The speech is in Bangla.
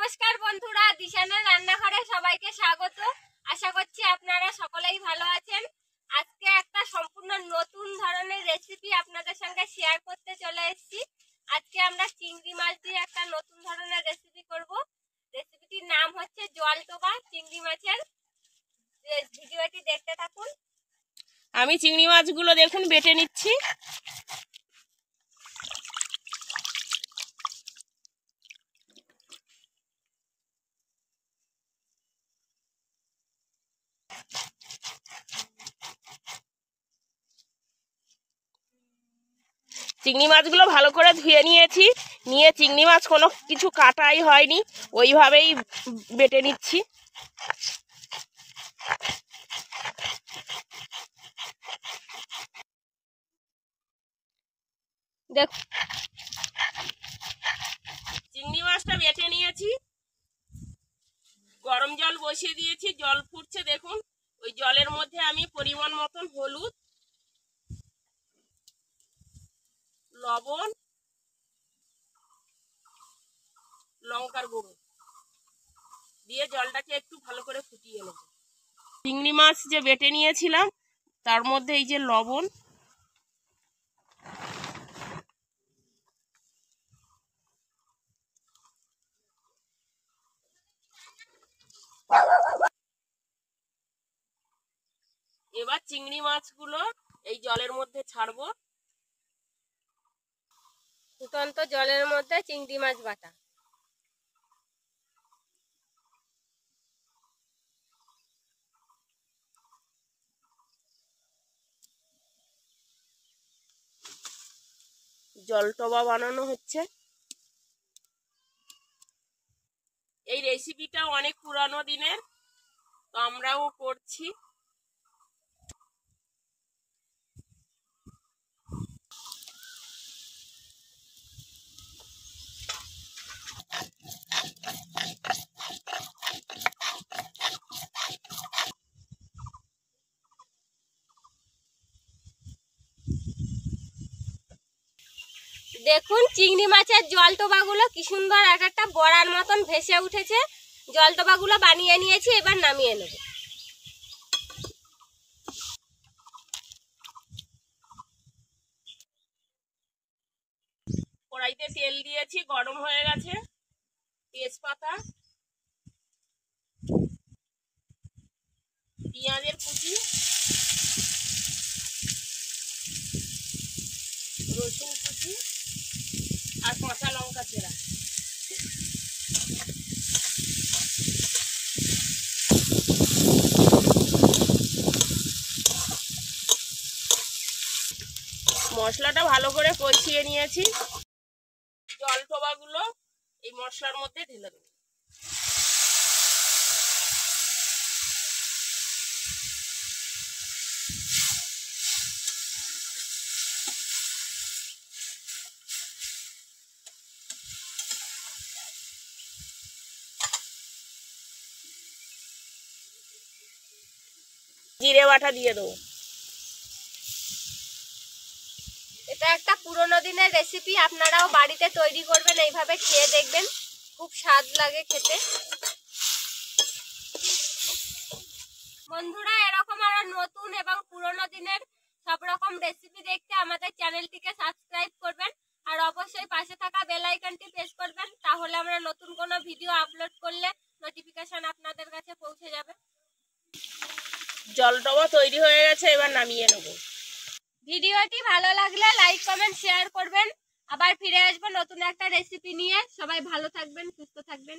নমস্কার বন্ধুরা, দিশানের রান্নাঘরে সবাইকে স্বাগত। আশা করছি আপনারা সকলেই ভালো আছেন। আজকে একটা সম্পূর্ণ নতুন ধরনের রেসিপি আপনাদের সঙ্গে শেয়ার করতে চলে এসেছি। আজকে আমরা চিংড়ি মাছ দিয়ে একটা নতুন ধরনের রেসিপি করব। রেসিপিটির নাম হচ্ছে জলটোবা চিংড়ি মাছের। ভিডিওটি দেখতে থাকুন। আমি চিংড়ি মাছগুলো দেখুন বেটে নিচ্ছি। চিংড়ি মাছগুলো ভালো করে ধুয়ে নিয়েছি। নিয়ে চিংড়ি মাছ কোনো কিছু কাটাই হয়নি, ওইভাবেই বেটে নিচ্ছি। দেখুন, চিংড়ি মাছটা বেটে নিয়েছি। গরম জল বসিয়ে দিয়েছি, জল ফুটছে দেখুন। ওই জলের মধ্যে আমি পরিমাণ মতন হলুদ, লবণ, লঙ্কার গুঁড়ো দিয়ে জলটাকে একটু ভালো করে ফুটিয়ে নেব। চিংড়ি মাছ যে বেটে নিয়েছিলাম তার মধ্যে এই যে লবণ, এবার চিংড়ি মাছগুলো এই জলের মধ্যে ছাড়বো। ফুটন্ত জলের মধ্যে চিংড়ি মাছ বাটা। জলটোবা বানানো হচ্ছে। এই রেসিপিটা অনেক পুরানো দিনের, তো আমরাও করছি। দেখুন চিংড়ি মাছের জলটোবাগুলো কি সুন্দর এক একটা বড়ার মতন ভেসে উঠেছে। জলটোবাগুলো বানিয়ে নিয়েছি, এবার নামিয়ে নেব। কড়াইতে তেল দিয়েছি, গরম হয়ে গেছে। তেজপাতা, পেঁয়াজের কুচি, রসুন কুচি আর কাঁচা লঙ্কা চেরা। মশলাটা ভালো করে কষিয়ে নিয়েছি। জলটোবাগুলো এই মশলার মধ্যে ঢেলে দেবো। জিরে বাটা দিয়ে দেবো। এটা একটা পুরোনো দিনের রেসিপি, আপনারাও বাড়িতে তৈরি করবেন, এইভাবে খেয়ে দেখবেন, খুব স্বাদ লাগে খেতে। বন্ধুরা, এরকম আরো নতুন এবং পুরোনো দিনের সব রকম রেসিপি দেখতে আমাদের চ্যানেলটিকে সাবস্ক্রাইব করবেন আর অবশ্যই পাশে থাকা বেল আইকনটি প্রেস করবেন, তাহলে আমরা নতুন কোনো ভিডিও আপলোড করলে নোটিফিকেশন আপনাদের কাছে পৌঁছে যাবে। জলটোবা তৈরি হয়ে গেছে, এবার নামিয়ে নেব। ভিডিওটি ভালো লাগলে লাইক কমেন্ট শেয়ার করবেন। আবার ফিরে আসবো নতুন একটা রেসিপি নিয়ে। সবাই ভালো থাকবেন, সুস্থ থাকবেন।